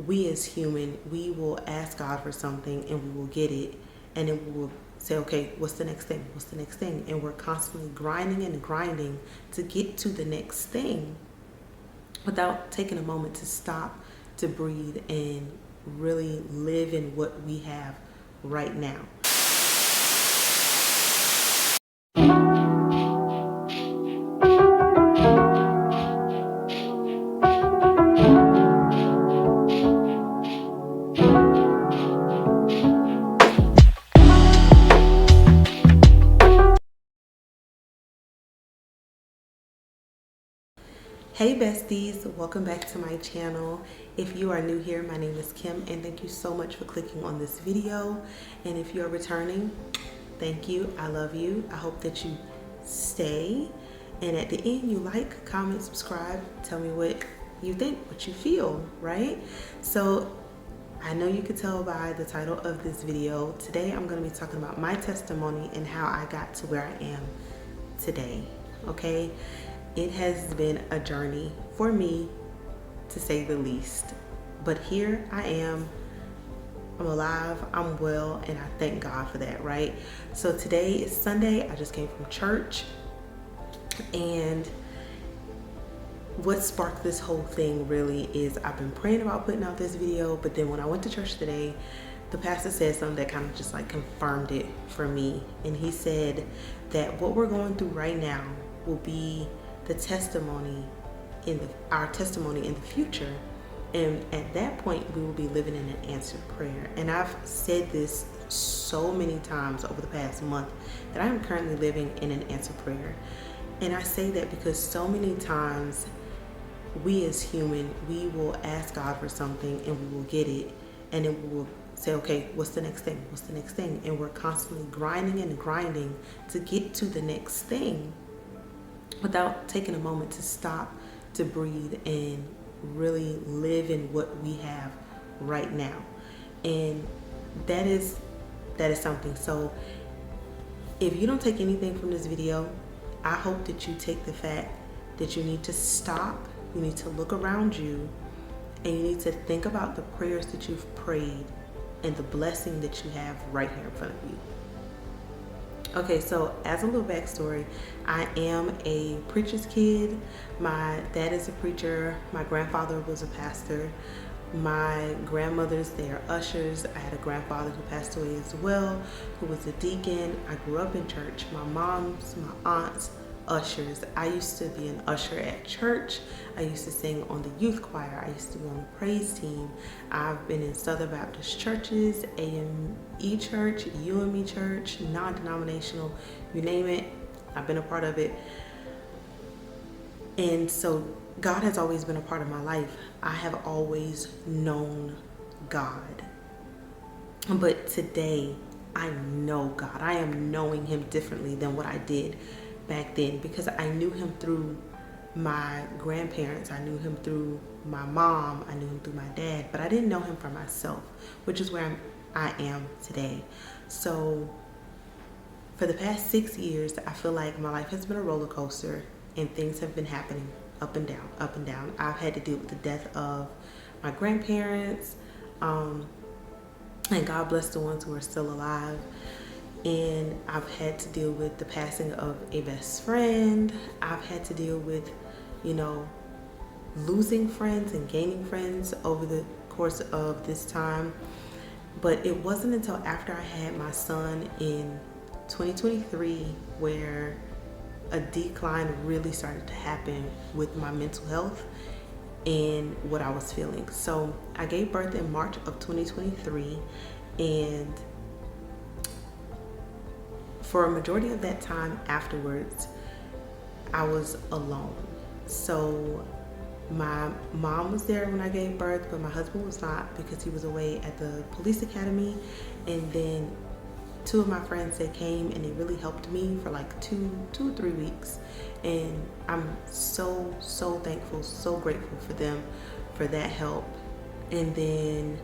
we as human, we will ask God for something and we will get it, and then we will say, okay, what's the next thing? What's the next thing? And we're constantly grinding and grinding to get to the next thing without taking a moment to stop, to breathe, and really live in what we have right now. Hey besties, welcome back to my channel. If you are new here, my name is Kim and thank you so much for clicking on this video. And if you're returning, thank you, I love you. I hope that you stay. And at the end, you like, comment, subscribe, tell me what you think, what you feel, right? So I know you could tell by the title of this video, today I'm gonna be talking about my testimony and how I got to where I am today, okay? It has been a journey for me, to say the least. But here I am, I'm alive, I'm well, and I thank God for that, right? So today is Sunday, I just came from church, and what sparked this whole thing really is I've been praying about putting out this video, but then when I went to church today, the pastor said something that kind of just like confirmed it for me. And he said that what we're going through right now will be the testimony our testimony in the future, and at that point we will be living in an answered prayer. And I've said this so many times over the past month that I am currently living in an answered prayer. And I say that because so many times we as human, we will ask God for something and we will get it, and then we will say, okay, what's the next thing? What's the next thing? And we're constantly grinding and grinding to get to the next thing without taking a moment to stop, to breathe, and really live in what we have right now. And that is something. So if you don't take anything from this video, I hope that you take the fact that you need to stop, you need to look around you, and you need to think about the prayers that you've prayed and the blessing that you have right here in front of you. Okay, so as a little backstory, I am a preacher's kid. My dad is a preacher. My grandfather was a pastor. My grandmothers, they are ushers. I had a grandfather who passed away as well, who was a deacon. I grew up in church. My moms, my aunts, ushers. I used to be an usher at church. I used to sing on the youth choir. I used to be on the praise team. I've been in Southern Baptist churches, AME church, UME church, non-denominational, you name it, I've been a part of it. And so God has always been a part of my life. I have always known God. But today, I know God. I am knowing Him differently than what I did back then, because I knew Him through my grandparents, I knew Him through my mom, I knew Him through my dad, but I didn't know Him for myself, which is where I am today. So for the past 6 years, I feel like my life has been a roller coaster and things have been happening up and down, up and down. I've had to deal with the death of my grandparents, and God bless the ones who are still alive. And I've had to deal with the passing of a best friend. I've had to deal with, losing friends and gaining friends over the course of this time. But it wasn't until after I had my son in 2023 where a decline really started to happen with my mental health and what I was feeling. So I gave birth in March of 2023, and for a majority of that time afterwards, I was alone. So my mom was there when I gave birth, but my husband was not, because he was away at the police academy. And then two of my friends, they came and they really helped me for like two or 3 weeks. And I'm so thankful, so grateful for them, for that help. And then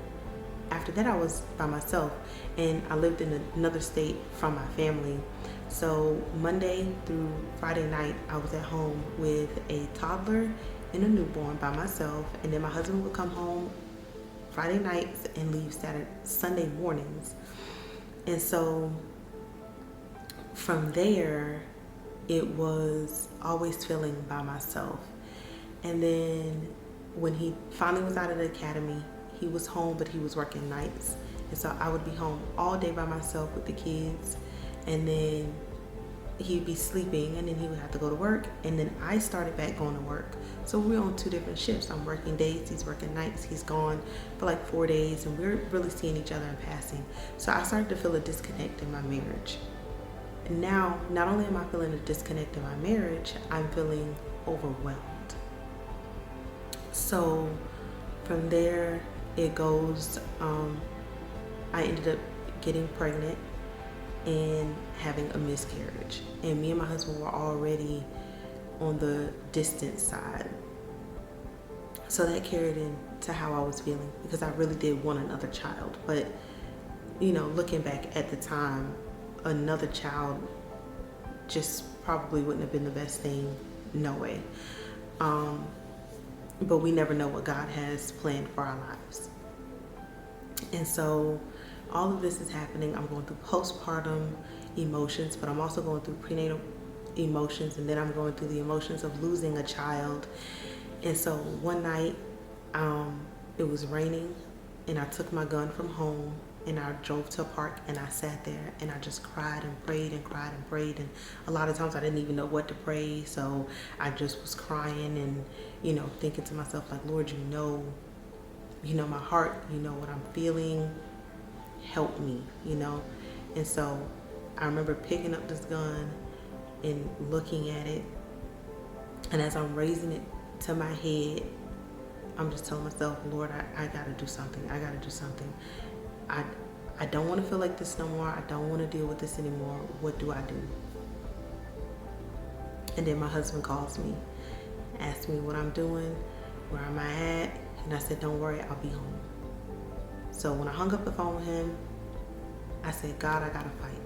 after that, I was by myself, and I lived in another state from my family. So Monday through Friday night, I was at home with a toddler and a newborn by myself, and then my husband would come home Friday nights and leave Sunday mornings. And so from there, it was always feeling by myself. And then when he finally was out of the academy, he was home, but he was working nights. And so I would be home all day by myself with the kids. And then he'd be sleeping, and then he would have to go to work. And then I started back going to work. So we're on 2 different shifts. I'm working days, he's working nights. He's gone for like 4 days, and we're really seeing each other in passing. So I started to feel a disconnect in my marriage. And now, not only am I feeling a disconnect in my marriage, I'm feeling overwhelmed. So from there, it goes, I ended up getting pregnant and having a miscarriage. And me and my husband were already on the distant side. So that carried into how I was feeling, because I really did want another child. But, you know, looking back at the time, another child just probably wouldn't have been the best thing. No way. But we never know what God has planned for our lives. And so all of this is happening. I'm going through postpartum emotions, but I'm also going through prenatal emotions, and then I'm going through the emotions of losing a child. And so one night, it was raining, and I took my gun from home, and I drove to a park, and I sat there, and I just cried and prayed and cried and prayed. And a lot of times I didn't even know what to pray, so I just was crying and, you know, thinking to myself, like, Lord, you know my heart, you know what I'm feeling, help me, you know. And so I remember picking up this gun and looking at it, and as I'm raising it to my head, I'm just telling myself, Lord, I gotta do something. I gotta do something. I don't want to feel like this no more. I don't want to deal with this anymore. What do I do? And then my husband calls me, asks me what I'm doing, where am I at, and I said, don't worry, I'll be home. So when I hung up the phone with him, I said, God, I gotta fight.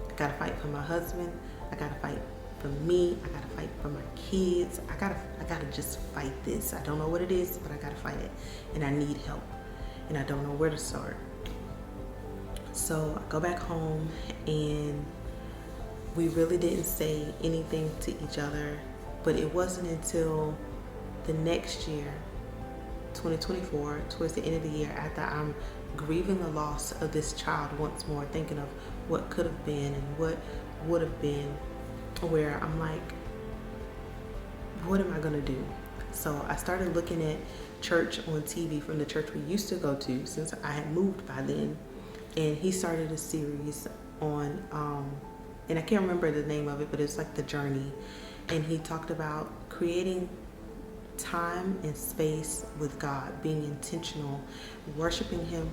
I gotta fight for my husband. I gotta fight for me. I gotta fight for my kids. I gotta just fight this. I don't know what it is, but I gotta fight it. And I need help. And I don't know where to start. So I go back home, and we really didn't say anything to each other. But it wasn't until the next year, 2024, towards the end of the year, after I'm grieving the loss of this child once more, thinking of what could have been and what would have been, where I'm like, what am I gonna do? So I started looking at church on TV from the church we used to go to, since I had moved by then. And he started a series on, and I can't remember the name of it, but it's like The Journey. And he talked about creating time and space with God, being intentional, worshiping Him,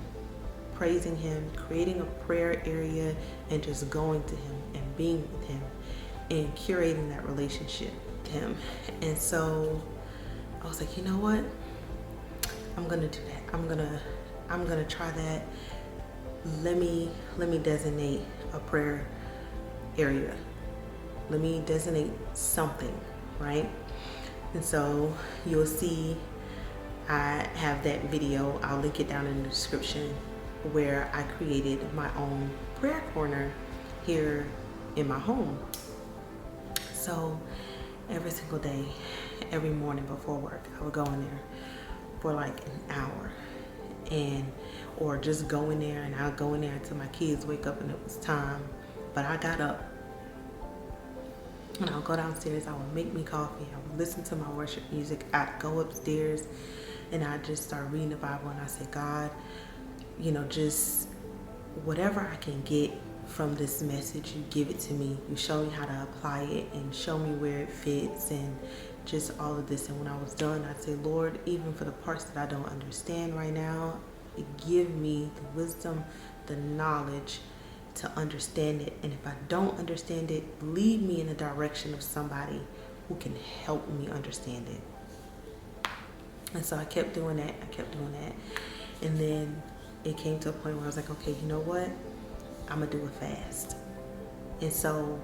praising Him, creating a prayer area, and just going to Him and being with Him and curating that relationship with Him. And so I was like, you know what? I'm gonna do that. I'm gonna try that. Let me designate a prayer area. Let me designate something, right? And so you'll see I have that video. I'll link it down in the description, where I created my own prayer corner here in my home. So every single day, every morning before work, I would go in there for like an hour, or just go in there, and I'll go in there until my kids wake up and it was time. But I got up, and I'll go downstairs, I would make me coffee, I would listen to my worship music, I'd go upstairs, and I'd just start reading the Bible, and I said, God, you know, just whatever I can get from this message, you give it to me. You show me how to apply it, and show me where it fits, and just all of this. And when I was done, I'd say, Lord, even for the parts that I don't understand right now, give me the wisdom, the knowledge to understand it. And if I don't understand it, lead me in the direction of somebody who can help me understand it. And so I kept doing that. And then it came to a point where I was like, okay, you know what? I'm gonna do a fast. And so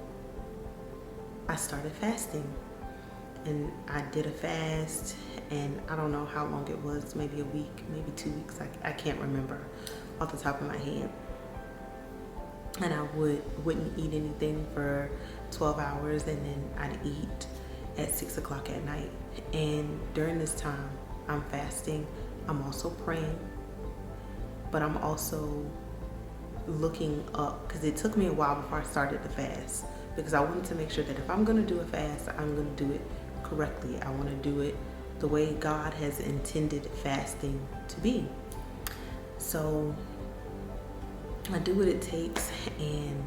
I started fasting. and I did a fast, and I don't know how long it was, maybe a week, maybe 2 weeks. I can't remember off the top of my head. And I wouldn't eat anything for 12 hours, and then I'd eat at 6 o'clock at night. And during this time, I'm fasting. I'm also praying, but I'm also looking up, because it took me a while before I started the fast, because I wanted to make sure that if I'm going to do a fast, I'm going to do it correctly. I want to do it the way God has intended fasting to be. So I do what it takes, and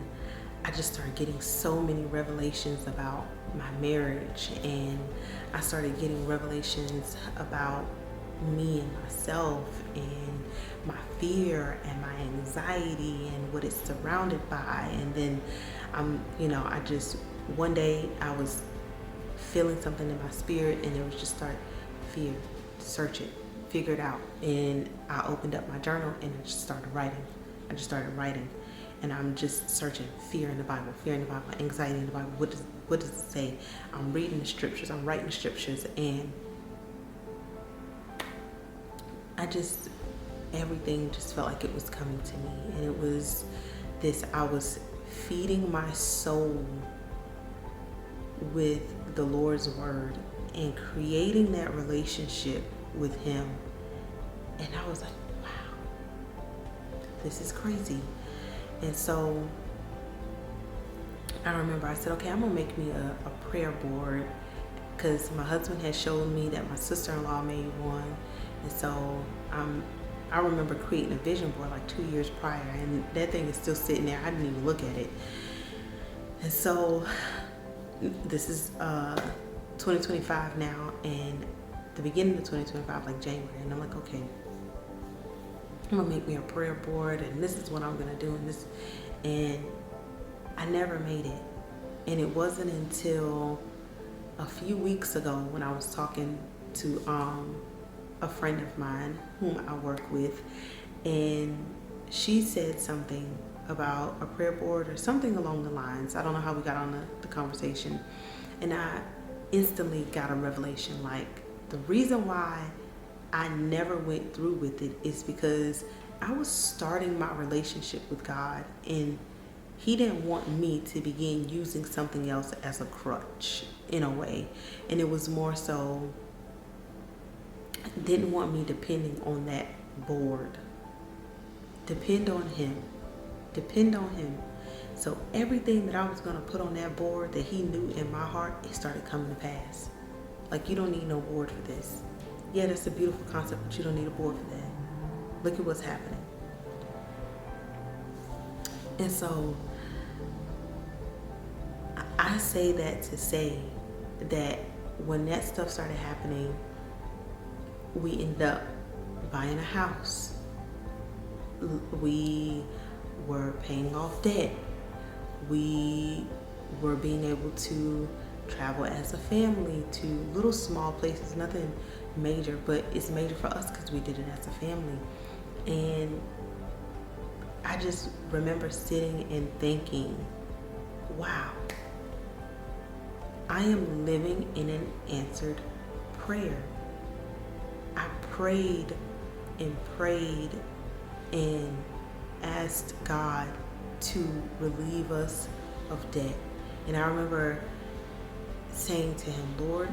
I just started getting so many revelations about my marriage, and I started getting revelations about me and myself, and my fear and my anxiety and what it's surrounded by. And then I just, one day I was feeling something in my spirit, and it was just start fear, search it, figure it out. And I opened up my journal and I just started writing. And I'm just searching fear in the Bible, anxiety in the Bible. What does it say? I'm reading the scriptures, I'm writing the scriptures, and everything just felt like it was coming to me. And it was this, I was feeding my soul with the Lord's word and creating that relationship with Him. And I was like, wow, this is crazy. And so I remember I said, okay, I'm gonna make me a prayer board, because my husband had showed me that my sister-in-law made one. And so I remember creating a vision board like 2 years prior, and that thing is still sitting there. I didn't even look at it. And so this is 2025 now, and the beginning of 2025, like January, and I'm like, okay, I'm gonna make me a prayer board, and this is what I'm gonna do, and I never made it. And it wasn't until a few weeks ago when I was talking to a friend of mine whom I work with, and she said something about a prayer board or something along the lines. I don't know how we got on the conversation, and I instantly got a revelation. Like, the reason why I never went through with it is because I was starting my relationship with God, and He didn't want me to begin using something else as a crutch in a way. And it was more so, didn't want me depending on that board. Depend on Him. So everything that I was going to put on that board that He knew in my heart, it started coming to pass. Like, you don't need no board for this. Yeah, that's a beautiful concept, but you don't need a board for that. Look at what's happening. And so I say that to say that when that stuff started happening, we ended up buying a house. We were paying off debt. We were being able to travel as a family to little small places, nothing major, but it's major for us because we did it as a family. And I just remember sitting and thinking, wow, I am living in an answered prayer. I prayed and asked God to relieve us of debt. And I remember saying to Him, Lord,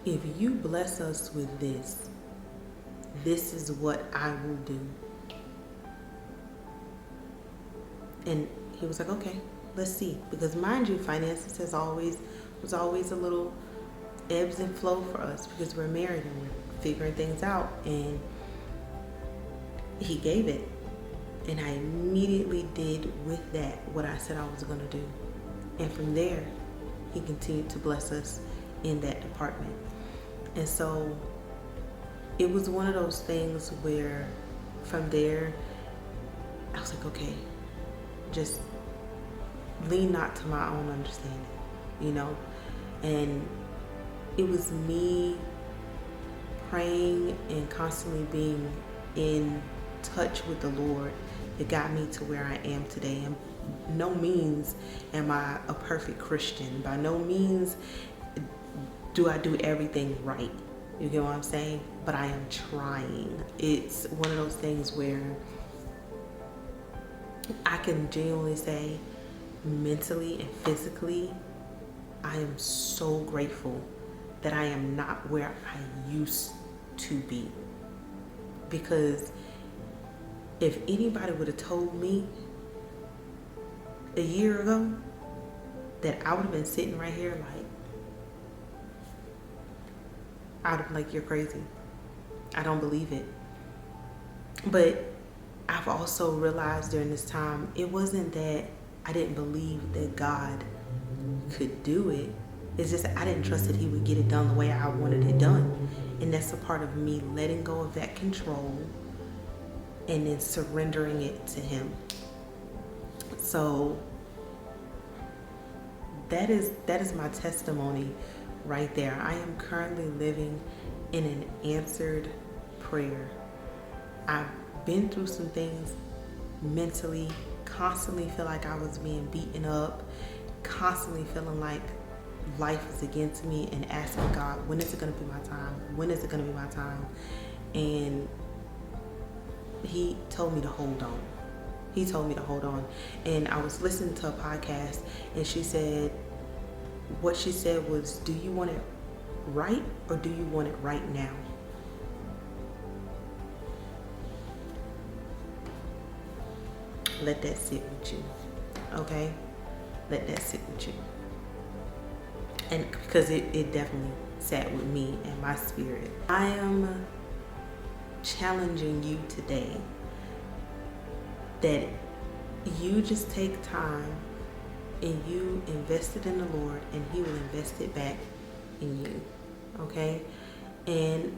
if you bless us with this, this is what I will do. And He was like, okay, let's see. Because mind you, finances was always a little ebbs and flow for us, because we're married and we're figuring things out. And He gave it. And I immediately did with that what I said I was going to do. And from there, He continued to bless us in that department. And so it was one of those things where from there, I was like, okay, just lean not to my own understanding, And it was me praying and constantly being in touch with the Lord that got me to where I am today. And no means am I a perfect Christian. By no means do I do everything right. You get what I'm saying? But I am trying. It's one of those things where I can genuinely say, mentally and physically, I am so grateful that I am not where I used to be. Because if anybody would have told me a year ago that I would have been sitting right here like, I would have been like, you're crazy. I don't believe it. But I've also realized during this time, it wasn't that I didn't believe that God could do it. It's just I didn't trust that he would get it done the way I wanted it done. And that's a part of me letting go of that control and then surrendering it to him. So that is my testimony right there. I am currently living in an answered prayer. I've been through some things mentally, constantly feel like I was being beaten up, constantly feeling like life is against me, and asking God, when is it going to be my time? When is it going to be my time? And he told me to hold on. He told me to hold on. And I was listening to a podcast, and she said, what she said was, do you want it right or do you want it right now? Let that sit with you, okay? Let that sit with you. And because it definitely sat with me and my spirit. I am challenging you today that you just take time and you invest it in the Lord, and he will invest it back in you, okay? And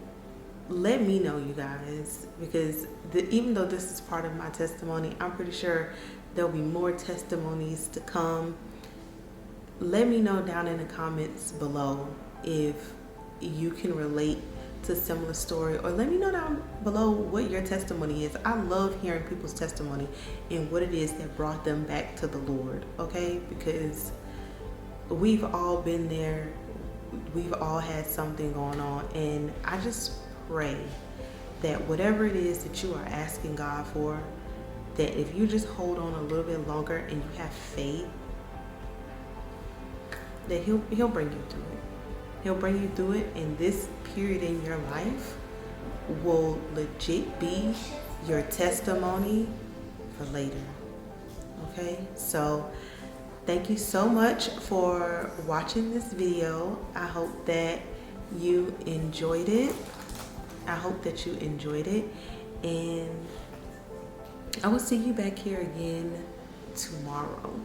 let me know, you guys, because even though this is part of my testimony, I'm pretty sure there'll be more testimonies to come. Let me know down in the comments below if you can relate to a similar story, or let me know down below what your testimony is. I love hearing people's testimony and what it is that brought them back to the Lord, okay? Because we've all been there. We've all had something going on, and I just pray that whatever it is that you are asking God for, that if you just hold on a little bit longer and you have faith, that he'll bring you through it. He'll bring you through it, and this period in your life will legit be your testimony for later. Okay? So thank you so much for watching this video. I hope that you enjoyed it. And I will see you back here again tomorrow.